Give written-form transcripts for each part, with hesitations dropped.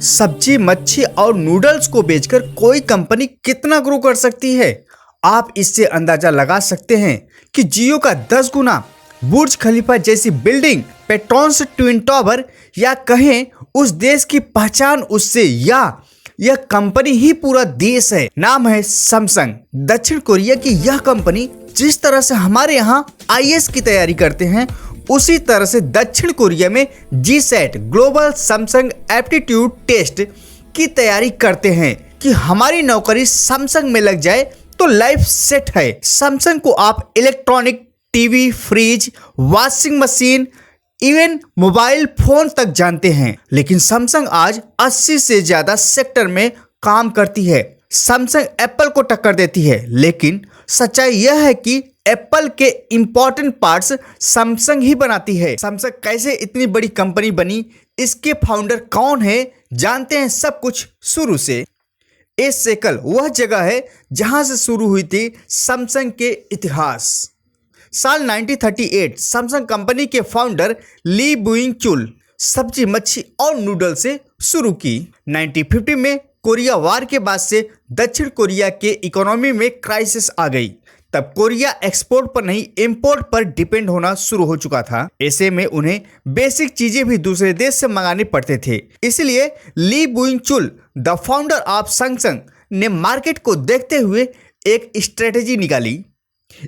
सब्जी, मच्छी और नूडल्स को बेचकर कोई कंपनी कितना ग्रो कर सकती है। आप इससे अंदाजा लगा सकते हैं कि जियो का 10 गुना, बुर्ज खलीफा जैसी बिल्डिंग, पेट्रोन्स ट्विन टावर या कहें उस देश की पहचान उससे, या यह कंपनी ही पूरा देश है। नाम है सैमसंग। दक्षिण कोरिया की यह कंपनी जिस तरह से हमारे यहाँ आईएएस की तैयारी करते हैं, उसी तरह से दक्षिण कोरिया में GSAT global Samsung aptitude test की तैयारी करते हैं कि हमारी नौकरी सैमसंग में लग जाए तो लाइफ सेट है। सैमसंग को आप electronic, TV, fridge, washing machine, even mobile phone तक जानते हैं, लेकिन सैमसंग आज 80 से ज्यादा सेक्टर में काम करती है। सैमसंग एप्पल को टक्कर देती है, लेकिन सच्चाई यह है कि एप्पल के इंपॉर्टेंट पार्ट्स सैमसंग ही बनाती है। सैमसंग कैसे इतनी बड़ी कंपनी बनी, इसके फाउंडर कौन है, जानते हैं सब कुछ शुरू से। ए सेकल वह जगह है जहां से शुरू हुई थी सैमसंग के इतिहास। साल 1938 सैमसंग कंपनी के फाउंडर ली बुइंग चुल सब्जी, मच्छी और नूडल से शुरू की। 1950 में कोरिया वार के बाद से दक्षिण कोरिया के इकोनॉमी में क्राइसिस आ गई। तब कोरिया एक्सपोर्ट पर नहीं, इंपोर्ट पर डिपेंड होना शुरू हो चुका था। ऐसे में उन्हें बेसिक चीजें भी दूसरे देश से मंगाने पड़ते थे। इसलिए ली बुइंग चुल, द फाउंडर ऑफ सैमसंग, ने मार्केट को देखते हुए एक स्ट्रेटेजी निकाली।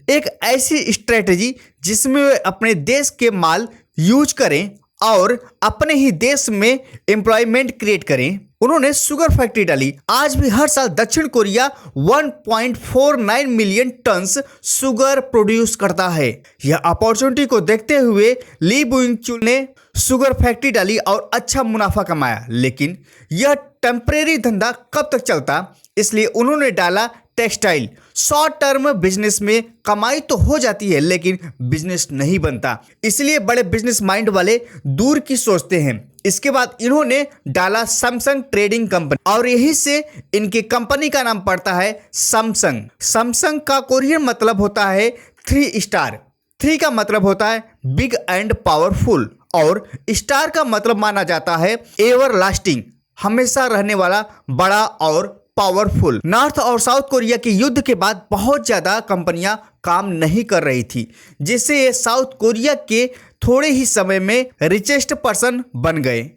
एक ऐसी स्ट्रेटेजी जिसमें वे अपने देश के माल यूज करें और अपने ही देश में एम्प्लॉयमेंट क्रिएट करें। उन्होंने शुगर फैक्ट्री डाली। आज भी हर साल दक्षिण Korea 1.49 million turns sugar produce करता है। यह अपॉर्चुनिटी को देखते हुए ली बुइंग चुल ने शुगर फैक्ट्री डाली और अच्छा मुनाफा कमाया, लेकिन यह टेम्परेरी धंधा कब तक चलता, इसलिए उन्होंने डाला टेक्सटाइल। शॉर्ट टर्म बिजनेस में कमाई तो हो जाती है, लेकिन बिजनेस नहीं बनता, इसलिए बड़े बिजनेस माइंड वाले दूर की सोचते हैं। इसके बाद इन्होंने डाला सैमसंग ट्रेडिंग कंपनी, और यहीं से इनकी कंपनी का नाम पड़ता है सैमसंग। सैमसंग का कोरियन मतलब होता है 3 स्टार। 3 का मतलब होता है बिग एंड पावरफुल, और स्टार का मतलब माना जाता है एवर लास्टिंग, हमेशा रहने वाला, बड़ा और पावरफुल। नॉर्थ और साउथ कोरिया के युद्ध के बाद बहुत ज्यादा कंपनियां काम नहीं कर रही थी, जिससे ये साउथ कोरिया के थोड़े ही समय में रिचेस्ट पर्सन बन गए।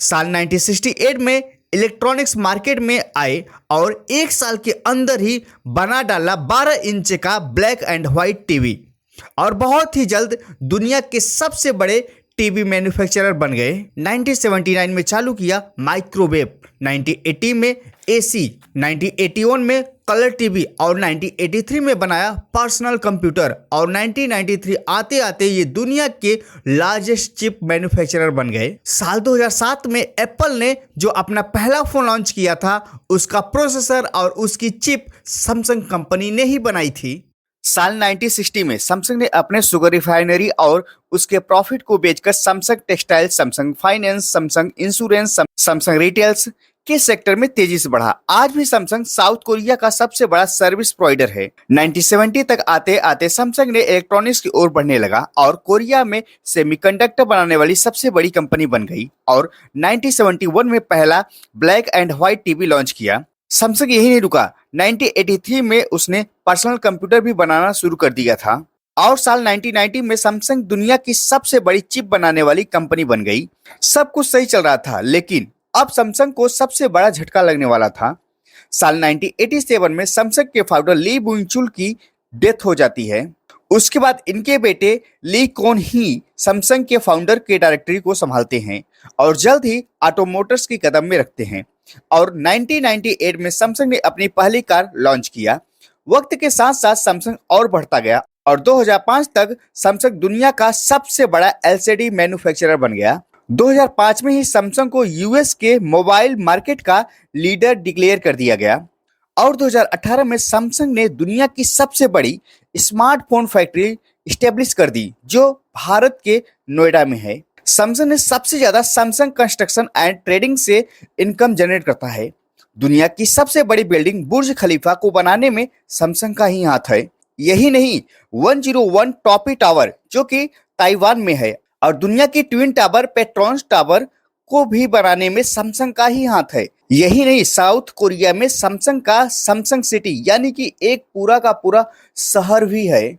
साल 1968 में इलेक्ट्रॉनिक्स मार्केट में आए और एक साल के अंदर ही बना डाला 12 इंच का ब्लैक एंड व्हाइट टीवी, और बहुत ही जल्द दुनिया के सबसे बड़े टीवी मैन्युफैक्चरर बन गए। 1979 में चालू किया माइक्रोवेव, 1980 में एसी, 1981 में कलर टीवी और 1983 में बनाया पर्सनल कंप्यूटर, और 1993 आते आते ये दुनिया के लार्जेस्ट चिप मैन्युफैक्चरर बन गए। साल 2007 में एप्पल ने जो अपना पहला फोन लॉन्च किया था, उसका प्रोसेसर और उसकी चिप सैमसंग कंपनी ने ही बनाई थी। साल 1960 में सैमसंग ने अपने शुगर रिफाइनरी और उसके प्रॉफिट को बेचकर Samsung textile, Samsung finance, Samsung insurance, Samsung retails के सेक्टर में तेजी से बढ़ा। आज भी सैमसंग साउथ कोरिया का सबसे बड़ा सर्विस प्रोवाइडर है। 1970 तक आते आते सैमसंग ने इलेक्ट्रॉनिक्स की ओर बढ़ने लगा और कोरिया में सेमीकंडक्टर बनाने वाली सबसे बड़ी कंपनी बन गई, और 1971 में पहला black and white TV launch किया। सैमसंग यही नहीं रुका, 1983 में उसने पर्सनल कंप्यूटर भी बनाना शुरू कर दिया था, और साल 1990 में सैमसंग दुनिया की सबसे बड़ी चिप बनाने वाली कंपनी बन गई। सब कुछ सही चल रहा था, लेकिन अब सैमसंग को सबसे बड़ा झटका लगने वाला था। साल 1987 में सैमसंग के फाउंडर ली बुइंग चुल की डेथ हो जाती है। उसके बाद इनके बेटे ली कोन ही सैमसंग के फाउंडर के डायरेक्टरी को संभालते हैं और जल्द ही ऑटोमोटर्स की कदम में रखते हैं, और 1998 में सैमसंग ने अपनी पहली कार लॉन्च किया। वक्त के साथ साथ सैमसंग और बढ़ता गया, और 2005 तक सैमसंग दुनिया का सबसे बड़ा एलसीडी मैन्युफैक्चरर बन गया। 2005 में ही सैमसंग को यूएस के मोबाइल मार्केट का लीडर डिक्लेयर कर दिया गया, और 2018 में सैमसंग ने दुनिया की सबसे बड़ी स्मार्टफोन फैक्ट्री स्टेब्लिश कर दी, जो भारत के नोएडा में है। सैमसंग ने सबसे ज्यादा सैमसंग कंस्ट्रक्शन एंड ट्रेडिंग से इनकम जनरेट करता है। दुनिया की सबसे बड़ी बिल्डिंग बुर्ज खलीफा को बनाने में सैमसंग का ही हाथ है। यही नहीं, 101 टॉपी टावर जो कि ताइवान में है, और दुनिया की ट्विन टावर पेट्रोन्स टावर को भी बनाने में सैमसंग का ही हाथ है। यही नहीं, साउथ कोरिया में सैमसंग का सैमसंग सिटी यानी कि एक पूरा का पूरा शहर भी है।